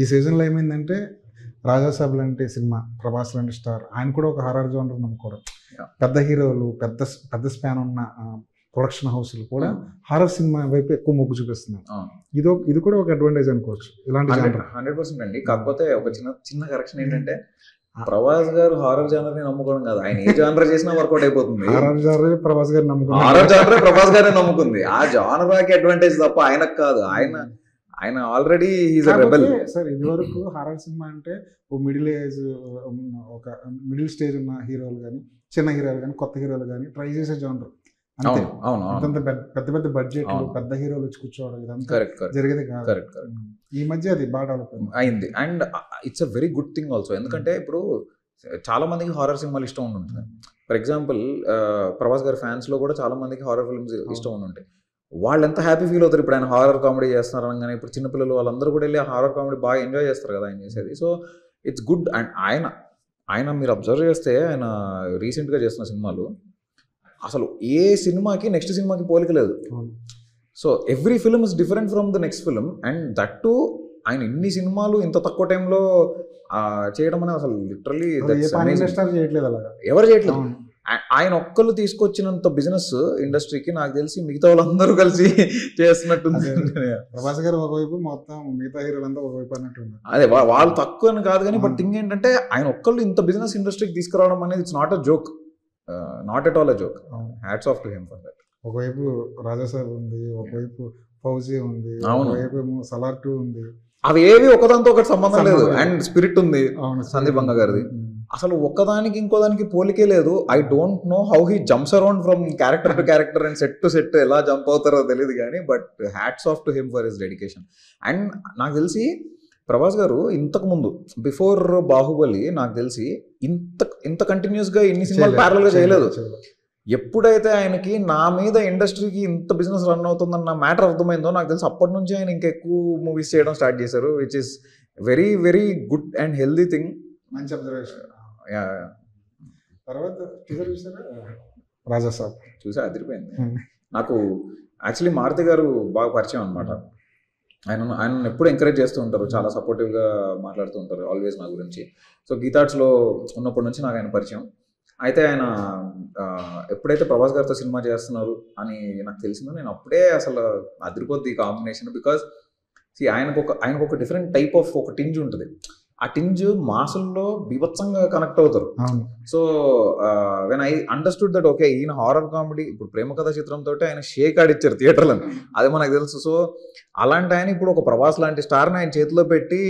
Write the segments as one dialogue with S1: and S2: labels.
S1: ఈ సీజన్లో ఏమైందంటే రాజాసాబ్ లాంటి సినిమా, ప్రభాస్ లాంటి స్టార్, ఆయన కూడా ఒక హారర్ జోనర్ నమ్ముకోవడం. పెద్ద హీరోలు, పెద్ద పెద్ద స్పాన్ ఉన్న ప్రొడక్షన్ హౌస్లు కూడా హారర్ సినిమా వైపు ఎక్కువ మొగ్గు చూపిస్తున్నాయి. ఇది కూడా ఒక అడ్వాంటేజ్ అనుకోవచ్చు ఇలాంటి
S2: 100% అండి. కాకపోతే ఒక చిన్న కరెక్షన్ ఏంటంటే, ప్రభాస్ గారు హారర్ జానర్ ని నమ్ముకోవడం కాదు, ఆయన ఏ జానర్ చేసినా వర్కౌట్ అయిపోతుంది.
S1: హారర్ జానర్ ప్రభాస్ గారు నమ్ముకుంది,
S2: హారర్ జానర్ ప్రభాస్ గారే నమ్ముకుంది. ఆ జానర్ కి అడ్వాంటేజ్ తప్ప ఆయనకు కాదు. ఆయన already he's a rebel.
S1: Sir ఇది వరకు హారర్ సినిమా అంటే ఓ మిడిల్ ఏజ్, ఒక మిడిల్ స్టేజ్ ఉన్న హీరోలు కానీ, చిన్న హీరోలు కానీ, కొత్త హీరోలు కానీ ట్రై చేసే జానర్. అంతే. పెద్ద పెద్ద బడ్జెట్ పెద్ద హీరోలు వచ్చి కూర్చోవడం ఇదంతా జరిగేది కాదు. ఈ మధ్య అది బాగా డెవలప్
S2: అయింది. And it's a very good thing also. ఎందుకంటే ఇప్పుడు చాలా మందికి హారర్ సినిమాలు ఇష్టం ఉంటుంది. ఫర్ ఎగ్జాంపుల్ ప్రభాస్ గారి ఫ్యాన్స్ లో కూడా చాలా మందికి హారర్ ఫిల్మ్స్ ఇష్టం ఉంటాయి. వాళ్ళు ఎంత హ్యాపీ ఫీల్ అవుతారు ఇప్పుడు ఆయన హారర్ కామెడీ చేస్తున్నారు అనగానే. ఇప్పుడు చిన్నపిల్లలు వాళ్ళందరూ కూడా వెళ్ళి హారర్ కామెడీ బాగా ఎంజాయ్ చేస్తారు కదా ఆయన చేసేది. So it's good. అండ్ ఆయన మీరు అబ్జర్వ్ చేస్తే ఆయన రీసెంట్గా చేస్తున్న సినిమాలు అసలు ఏ సినిమాకి నెక్స్ట్ సినిమాకి పోలిక లేదు. So every film is different from the next film. And that to ఆయన ఇన్ని సినిమాలు ఇంత తక్కువ టైంలో చేయడం అనేది అసలు లిటరల్లీ ఎవరు చేయట్లేదు. ఆయన ఒక్కళ్ళు తీసుకొచ్చినంత బిజినెస్ ఇండస్ట్రీకి నాకు తెలిసి మిగతా వాళ్ళందరూ కలిసి చేస్తున్నట్టుంది.
S1: ప్రభాస్ గారు ఒకవైపు, మొత్తం మిగతా హీరోలంతా ఒకవైపు అన్నట్టుంది.
S2: అదే వాళ్ళు తక్కువ అని కాదు కానీ, బట్ థింగ్ ఏంటంటే ఆయన ఒక్కళ్ళు ఇంత బిజినెస్ ఇండస్ట్రీకి తీసుకురావడం అనేది it's not a joke, not at all a joke. Hats off to him for that.
S1: ఒకవైపు రాజాసాబ్ ఉంది, ఒకవైపు ఫౌజీ ఉంది, ఒకవైపు సలార్ 2 ఉంది.
S2: అవి ఏవి ఒకదానితో ఒకటి సంబంధం లేదు. అండ్ స్పిరిట్ ఉంది సందీప్ బంగా గారిది. అసలు ఒక్కదానికి ఇంకోదానికి పోలికే లేదు. I don't know how he jumps around from character to character and set to set ఎలా జంప్ అవుతారో తెలియదు కానీ, but hats off to him for his dedication. And నాకు తెలిసి ప్రభాస్ గారు ఇంతకు ముందు బిఫోర్ బాహుబలి నాకు తెలిసి ఇంత కంటిన్యూస్గా ఇన్ని సినిమాలు ప్యారల్గా చేయలేదు. ఎప్పుడైతే ఆయనకి నా మీద ఇండస్ట్రీకి ఇంత బిజినెస్ రన్ అవుతుందన్న మ్యాటర్ అర్థమైందో నాకు తెలిసి అప్పటి నుంచి ఆయన ఇంకా ఎక్కువ మూవీస్ చేయడం స్టార్ట్ చేశారు, which is very very good and healthy thing.
S1: మంచి అబ్జర్వేషన్. తర్వాత రాజాసాబ్
S2: చూసా, అదిరిపోయింది. నాకు యాక్చువల్లీ మారుతి గారు బాగా పరిచయం అనమాట. ఆయన ఎప్పుడు ఎంకరేజ్ చేస్తూ ఉంటారు, చాలా సపోర్టివ్గా మాట్లాడుతూ ఉంటారు ఆల్వేస్ నా గురించి. సో గీతార్ట్స్లో ఉన్నప్పటి నుంచి నాకు ఆయన పరిచయం. అయితే ఆయన ఎప్పుడైతే ప్రభాస్ గారితో సినిమా చేస్తున్నారు అని నాకు తెలిసిందో, నేను అప్పుడే అసలు అదిరిపోద్ది ఈ కాంబినేషన్. బికాజ్ ఆయనకు ఒక డిఫరెంట్ టైప్ ఆఫ్ ఒక టింజ్ ఉంటుంది. ఆ టింజ్ మాసుల్లో బీభత్సంగా కనెక్ట్ అవుతారు. So when I understood that okay ఈయన హారర్ కామెడీ, ఇప్పుడు ప్రేమ కథ చిత్రంతో ఆయన షేక్ ఆడిచ్చారు థియేటర్లను, అది మనకు తెలుసు. సో అలాంటి ఆయన ఇప్పుడు ఒక ప్రభాస్ లాంటి స్టార్ని ఆయన చేతిలో పెట్టి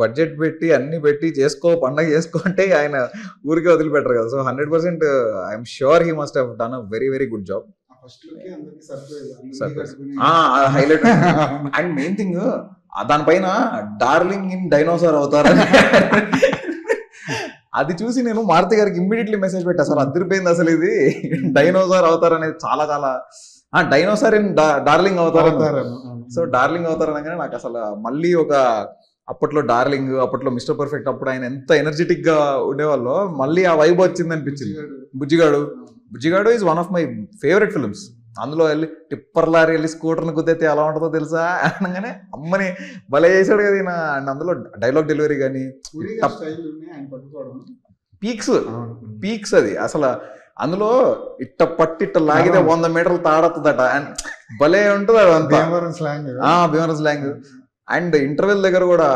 S2: బడ్జెట్ పెట్టి అన్ని పెట్టి పండగ చేసుకో అంటే ఆయన ఊరికే వదిలిపెట్టరు కదా. So 100% I'm sure he must have done a very very good job. Highlight. And main thing దానిపైన డార్లింగ్ ఇన్ డైనోసార్ అవుతారని అది చూసి నేను మారుతి గారికి ఇమ్మీడియట్లీ మెసేజ్ పెట్టా, అసలు అదిరిపోయింది అసలు ఇది డైనోసార్ అవుతారు అనేది. చాలా డైనోసార్ ఇన్ డార్లింగ్ అవుతారు. సో డార్లింగ్ అవుతారు అనగానే నాకు అసలు మళ్ళీ అప్పట్లో డార్లింగ్, అప్పట్లో మిస్టర్ పర్ఫెక్ట్, అప్పుడు ఆయన ఎంత ఎనర్జెటిక్ గా ఉండేవాళ్ళు, మళ్ళీ ఆ వైబ్ వచ్చింది అనిపించింది. Bujjigadu is one of my favourite films. అందులో వెళ్ళి టిప్పర్ లారీ వెళ్ళి స్కూటర్ని కుదితే ఎలా ఉంటుందో తెలుసా అనగానే అమ్మని భలే చేశాడు కదా ఈయన. అండ్ అందులో డైలాగ్ డెలివరీ కానీ పీక్స్ అది అసలు. అందులో ఇట్ట లాగితే 100 మీటర్లు తాడొస్తుందట. అండ్ భలే ఉంటుంది అదంతా భీమవరం స్లాంగ్. అండ్ ఇంటర్వెల్ దగ్గర కూడా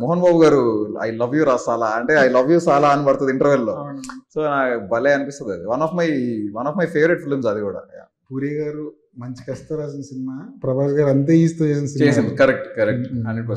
S2: మోహన్ బాబు గారు ఐ లవ్ యూ రా సాలా అంటే ఐ లవ్ యూ సాలా అని పడుతుంది ఇంటర్వెల్లో. సో నాకు భలే అనిపిస్తుంది. అది one of my favourite films అది కూడా.
S1: పూరి గారు మంచి కష్టం రాసిన సినిమా, ప్రభాస్ గారు అంతే ఈస్తూ చేసిన సినిమా.
S2: కరెక్ట్ 100%.